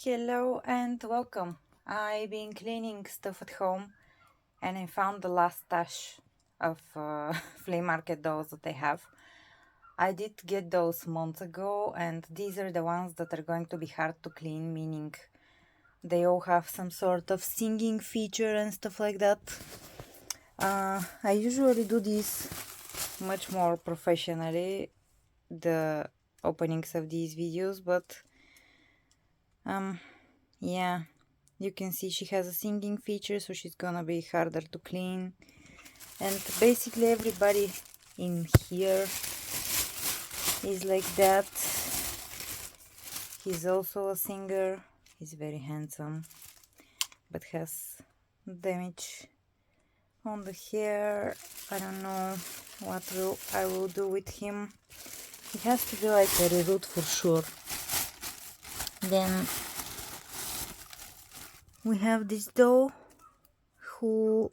Hello and welcome. I've been cleaning stuff at home and I found the last stash of flea market dolls that I have. I did get those months ago, and these are the ones that are going to be hard to clean, meaning they all have some sort of singing feature and stuff like that. I usually do this much more professionally, the openings of these videos, but yeah, you can see she has a singing feature, so she's gonna be harder to clean. And basically everybody in here is like that. He's also a singer. He's very handsome, but has damage on the hair. I don't know what I will do with him. He has to be like a reroot for sure. Then we have this doll who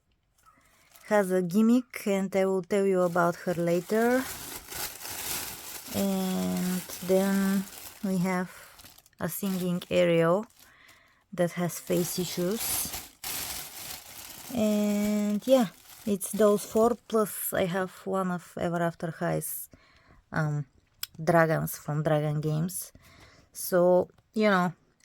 has a gimmick, and I will tell you about her later. And then we have a singing Ariel that has face issues. And yeah, it's those four, plus I have one of Ever After High's dragons from Dragon Games. So,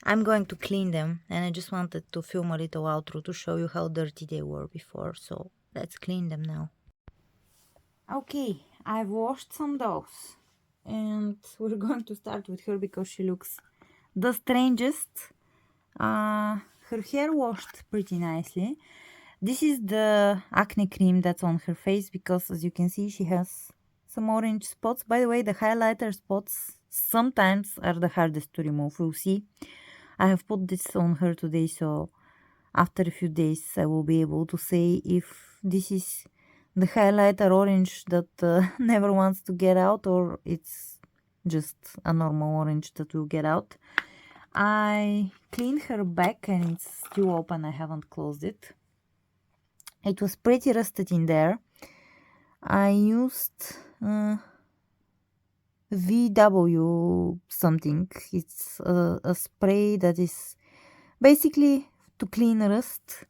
I'm going to clean them, and I just wanted to film a little outro to show you how dirty they were before. So let's clean them now. Okay, I've washed some dolls, and we're going to start with her because she looks the strangest. Her hair washed pretty nicely. This is the acne cream that's on her face because, as you can see, she has some orange spots. By the way, the highlighter spots sometimes are the hardest to remove. We'll see. I have put this on her today, so after a few days I will be able to say if this is the highlighter orange that never wants to get out, or it's just a normal orange that will get out. I cleaned her back and it's still open. I haven't closed it. It was pretty rusted in there. I used VW something. It's a spray that is basically to clean rust.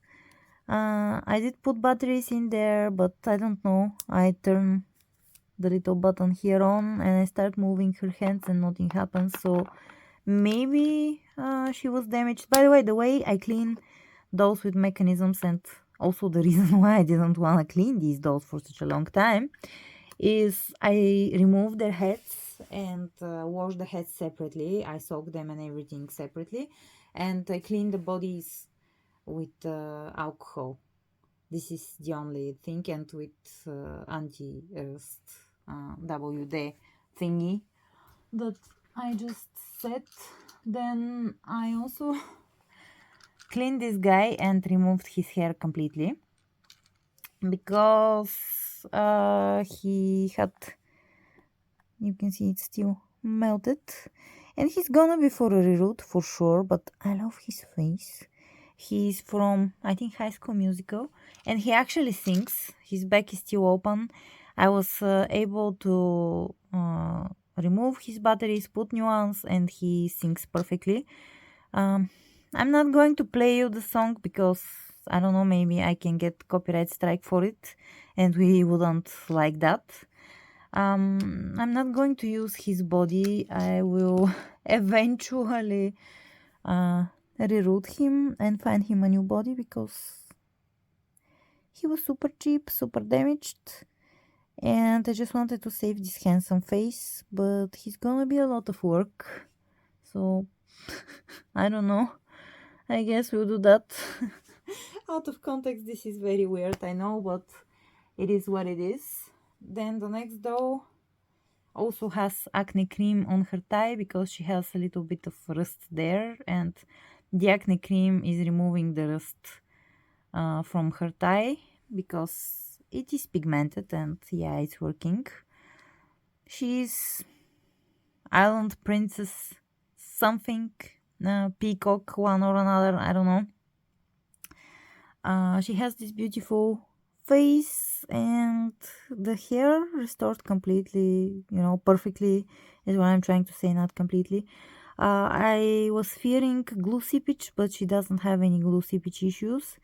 I did put batteries in there, but I don't know. I turn the little button here on and I start moving her hands and nothing happens. So maybe she was damaged. By the way I clean dolls with mechanisms, and also the reason why I didn't want to clean these dolls for such a long time, is I remove their heads and wash the heads separately. I soak them and everything separately, and I clean the bodies with alcohol. This is the only thing, and with anti-rust WD thingy that I just set. Then I also cleaned this guy and removed his hair completely because he had, you can see it's still melted, and he's gonna be for a reroot for sure, but I love his face. He's from, I think, High School Musical, and he actually sings. His back is still open. I was able to remove his batteries, put new ones, and he sings perfectly. I'm not going to play you the song because I don't know, maybe I can get copyright strike for it, and we wouldn't like that. I'm not going to use his body. I will eventually reroute him and find him a new body because he was super cheap, super damaged, and I just wanted to save this handsome face, but he's gonna be a lot of work, so I don't know. I guess we'll do that. Out of context, this is very weird, I know, but it is what it is. Then the next doll also has acne cream on her thigh because she has a little bit of rust there, and the acne cream is removing the rust from her thigh because it is pigmented, and yeah, it's working. She's Island Princess something, peacock one or another, I don't know. She has this beautiful face, and the hair restored completely, perfectly is what I'm trying to say, not completely. I was fearing glue seepage, but she doesn't have any glue seepage issues.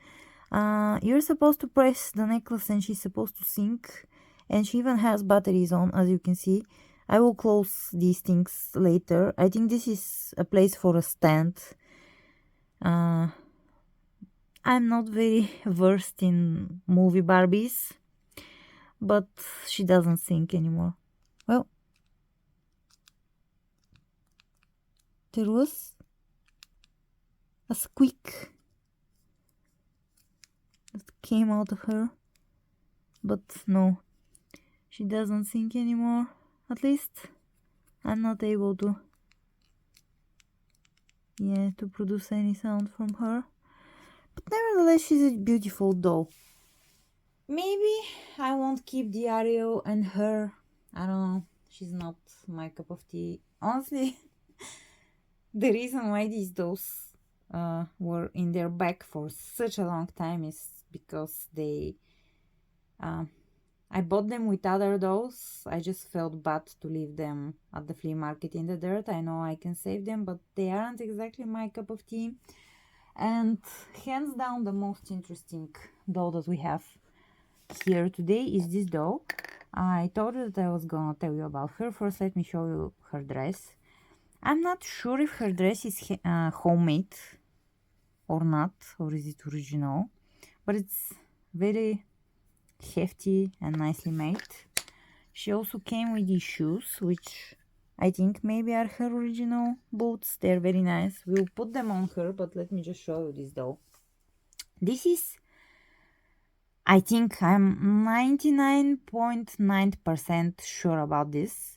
You're supposed to press the necklace and she's supposed to sync, and she even has batteries on, as you can see. I will close these things later. I think this is a place for a stand. I'm not very versed in movie Barbies, but she doesn't sing anymore. Well, there was a squeak that came out of her, but no, she doesn't sing anymore. At least I'm not able to produce any sound from her. But nevertheless, she's a beautiful doll. Maybe I won't keep the Ariel and her. I don't know. She's not my cup of tea. Honestly, the reason why these dolls were in their bag for such a long time is because I bought them with other dolls. I just felt bad to leave them at the flea market in the dirt. I know I can save them, but they aren't exactly my cup of tea. And hands down, the most interesting doll that we have here today is this doll. I told you that I was gonna tell you about her. First, let me show you her dress. I'm not sure if her dress is homemade or not, or is it original, but it's very hefty and nicely made. She also came with these shoes, which I think maybe are her original boots. They're very nice. We'll put them on her, but let me just show you this doll. This is, I think I'm 99.9% sure about this.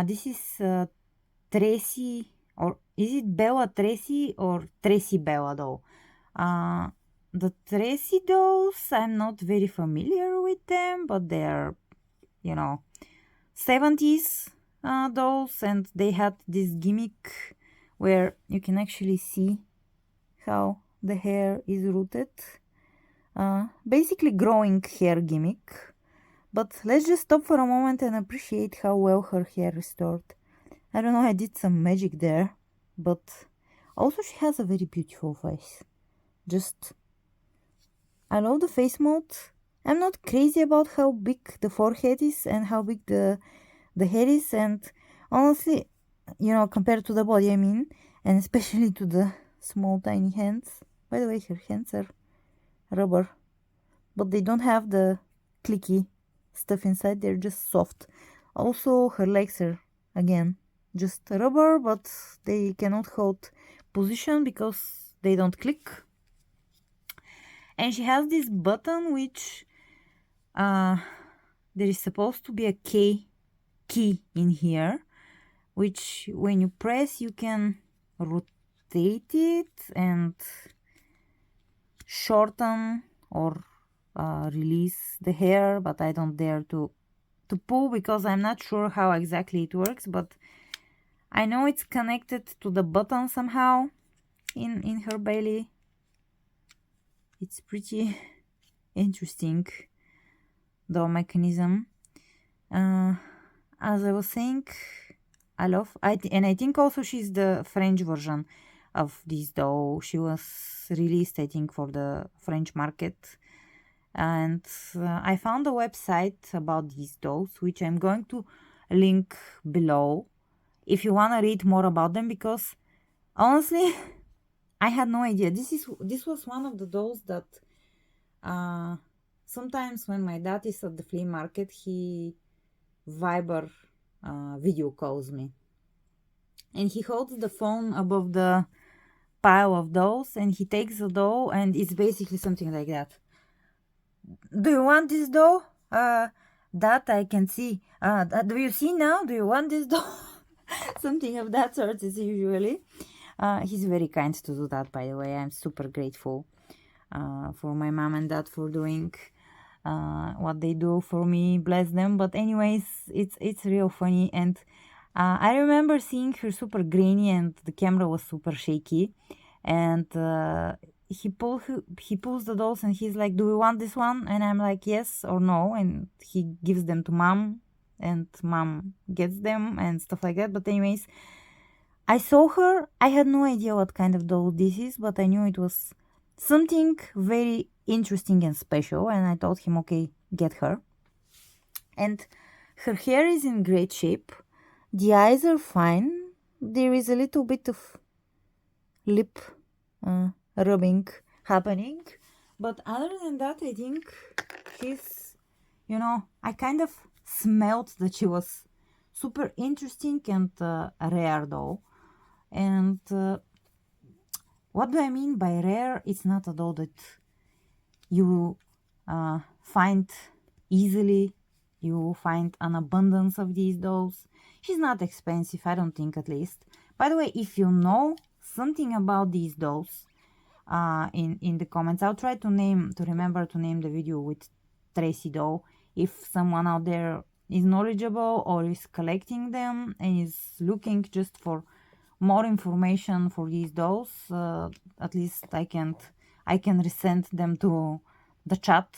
This is Tressy, or is it Bella Tressy or Tressy Bella doll? The Tressy dolls, I'm not very familiar with them, but they're, 70s dolls, and they had this gimmick where you can actually see how the hair is rooted. Basically growing hair gimmick. But let's just stop for a moment and appreciate how well her hair restored. I don't know, I did some magic there, but also she has a very beautiful face. I love the face mode. I'm not crazy about how big the forehead is and how big the head is, and honestly, compared to the body, I mean, and especially to the small tiny hands. By the way, her hands are rubber, but they don't have the clicky stuff inside, they're just soft. Also, her legs are, again, just rubber, but they cannot hold position because they don't click. And she has this button which there is supposed to be a key in here, which when you press you can rotate it and shorten or release the hair, but I don't dare to pull because I'm not sure how exactly it works, but I know it's connected to the button somehow in her belly. It's pretty interesting, the mechanism. As I was saying, I think also she's the French version of this doll. She was released, I think, for the French market. And I found a website about these dolls, which I'm going to link below if you want to read more about them, because honestly, I had no idea. This was one of the dolls that sometimes when my dad is at the flea market, he Viber video calls me. And he holds the phone above the pile of dolls and he takes a doll and it's basically something like that. Do you want this doll? That I can see. Do you see now? Do you want this doll? Something of that sort is usually. He's very kind to do that, by the way. I'm super grateful for my mom and dad for doing what they do for me. Bless them. But anyways, it's real funny. And I remember seeing her super grainy and the camera was super shaky. And he pulls the dolls and he's like, do we want this one? And I'm like, yes or no. And he gives them to mom and mom gets them and stuff like that. But anyways, I saw her. I had no idea what kind of doll this is, but I knew it was something very interesting and special, and I told him, okay, get her. And her hair is in great shape. The eyes are fine. There is a little bit of lip rubbing happening, but other than that, I think she's, I kind of smelled that she was super interesting and rare though. And what do I mean by rare? It's not a doll that you find easily. You find an abundance of these dolls. She's not expensive, I don't think, at least. By the way, if you know something about these dolls, in the comments, I'll try to remember to name the video with Tressy doll. If someone out there is knowledgeable or is collecting them and is looking just for more information for these dolls, at least I can resend them to the chat.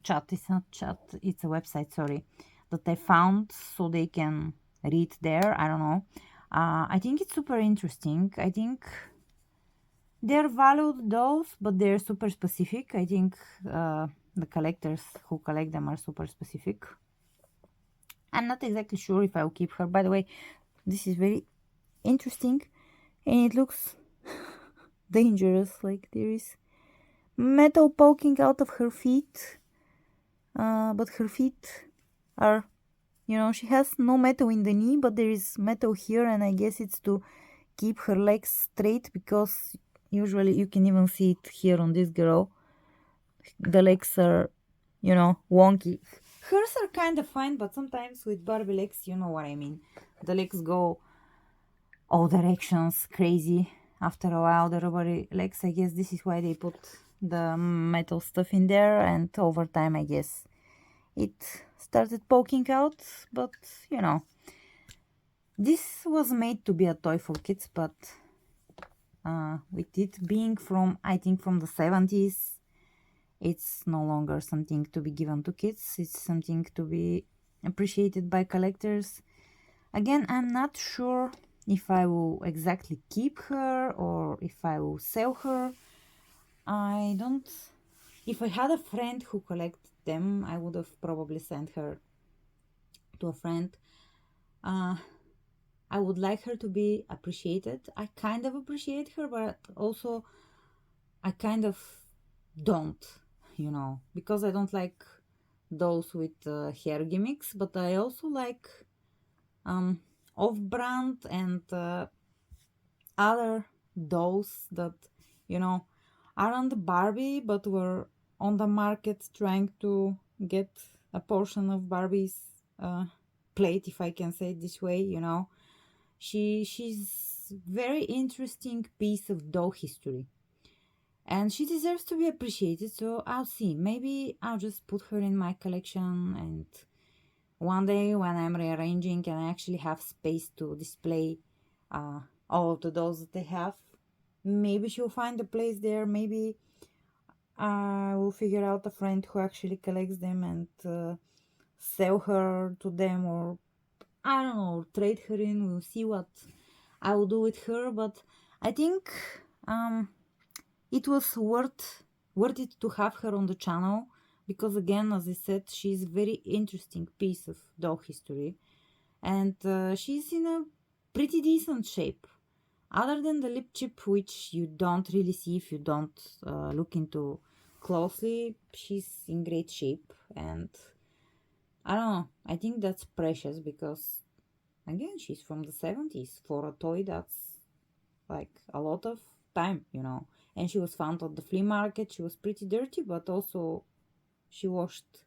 Chat is not chat, it's a website, sorry, that I found, so they can read there. I don't know. I think it's super interesting. I think they're valued dolls, but they're super specific. I think the collectors who collect them are super specific. I'm not exactly sure if I'll keep her. By the way, this is very interesting and it looks dangerous. Like there is metal poking out of her feet, but her feet are, she has no metal in the knee, but there is metal here, and I guess it's to keep her legs straight, because usually you can even see it here on this girl. The legs are, wonky. Hers are kind of fine, but sometimes with Barbie legs, you know what I mean. The legs go all directions, crazy. After a while, the rubbery legs, I guess this is why they put the metal stuff in there, and over time, I guess it started poking out. But this was made to be a toy for kids, but with it being from, I think, from the 70s, it's no longer something to be given to kids. It's something to be appreciated by collectors. Again, I'm not sure if I will exactly keep her or if I will sell her. I don't... If I had a friend who collected them, I would have probably sent her to a friend. I would like her to be appreciated. I kind of appreciate her, but also I kind of don't, because I don't like those with hair gimmicks, but I also like off-brand and other dolls that, aren't Barbie, but were on the market trying to get a portion of Barbie's plate, if I can say it this way. She's very interesting piece of doll history, and she deserves to be appreciated. So I'll see, maybe I'll just put her in my collection, and one day when I'm rearranging and I actually have space to display all of the dolls that I have, maybe she'll find a place there. Maybe I will figure out a friend who actually collects them and sell her to them, or I don't know, trade her in. We'll see what I will do with her, but I think it was worth it to have her on the channel, because again, as I said, she's a very interesting piece of doll history, and she's in a pretty decent shape. Other than the lip chip, which you don't really see if you don't look into closely, she's in great shape, and I don't know, I think that's precious, because again, she's from the 70s. For a toy, that's like a lot of time, and she was found at the flea market. She was pretty dirty, but also she washed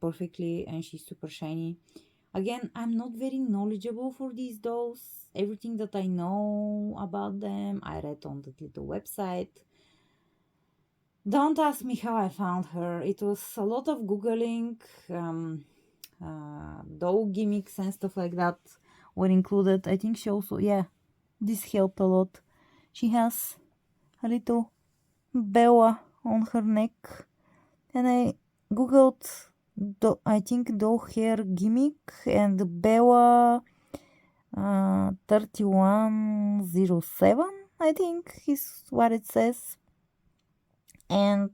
perfectly, and she's super shiny. Again, I'm not very knowledgeable for these dolls. Everything that I know about them, I read on that little website. Don't ask me how I found her. It was a lot of Googling. Doll gimmicks and stuff like that were included. I think she also, this helped a lot. She has a little Bella on her neck, and I googled I think doll hair gimmick, and Bella 3107, I think is what it says. And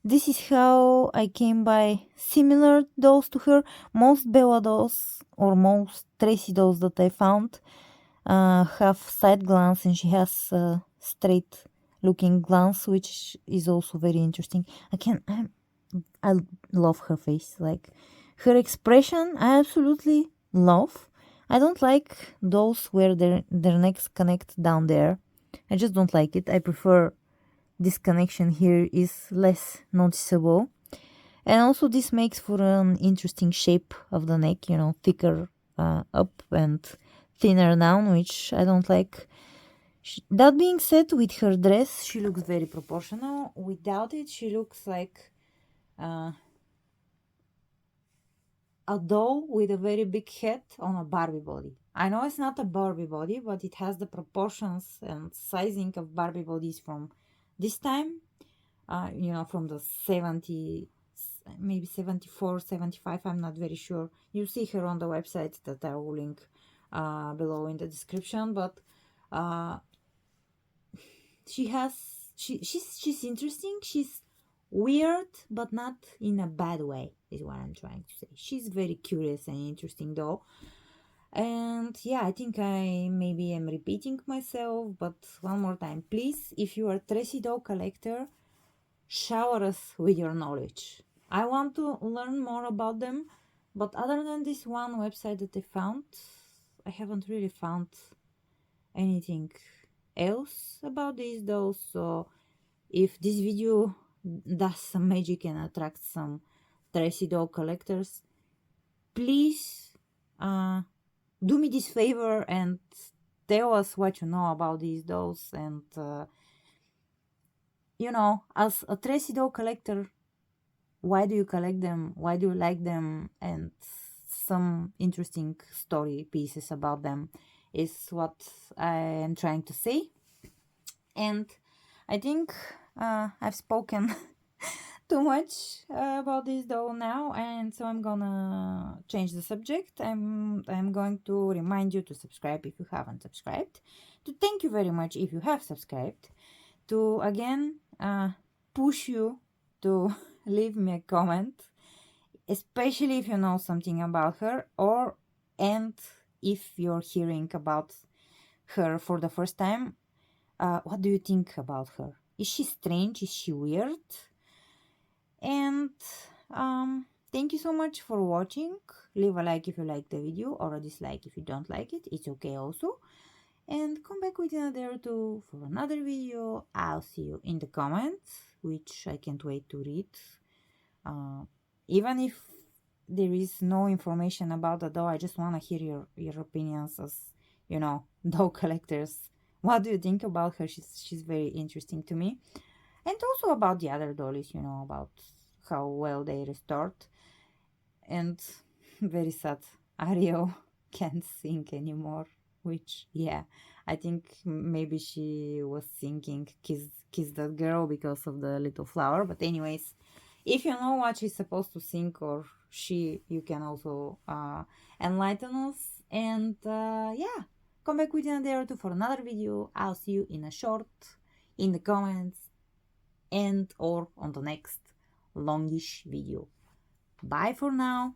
this is how I came by similar dolls to her. Most Bella dolls or most Tressy dolls that I found have side glance, and she has straight looking glance, which is also very interesting. I love her face, like her expression. I absolutely love. I don't like dolls where their necks connect down there. I just don't like it. I prefer this connection here is less noticeable. And also this makes for an interesting shape of the neck, thicker up and thinner down, which I don't like. That being said, with her dress, she looks very proportional. Without it, she looks like a doll with a very big head on a Barbie body. I know it's not a Barbie body, but it has the proportions and sizing of Barbie bodies from this time, from the 70, maybe 74, 75, I'm not very sure. You see her on the website that I will link below in the description, but she's interesting. She's weird, but not in a bad way, is what I'm trying to say. She's very curious and interesting though. And yeah, I think I maybe am repeating myself, but one more time, please, if you are a Tressy doll collector, shower us with your knowledge. I want to learn more about them, but other than this one website that I found, I haven't really found anything else about these dolls. So if this video does some magic and attracts some Tressy doll collectors, please do me this favor and tell us what you know about these dolls. And as a Tressy doll collector, why do you collect them? Why do you like them? And some interesting story pieces about them is what I am trying to say. And I think I've spoken too much about this doll now, and so I'm gonna change the subject. I'm going to remind you to subscribe if you haven't subscribed, to thank you very much if you have subscribed, to again push you to leave me a comment, especially if you know something about her, and if you're hearing about her for the first time. What do you think about her? Is she strange? Is she weird? And thank you so much for watching. Leave a like if you like the video, or a dislike if you don't like it. It's okay also. And come back with another two for another video. I'll see you in the comments, which I can't wait to read. Even if there is no information about the doll, I just want to hear your opinions as doll collectors. What do you think about her? She's very interesting to me. And also about the other dollies, about how well they restored. And very sad, Ariel can't sing anymore, which, yeah, I think maybe she was singing Kiss That Girl because of the little flower. But anyways, if you know what she's supposed to sing, or you can also enlighten us. And yeah, come back with another two for another video. I'll see you in a short, in the comments, and or on the next longish video. Bye for now.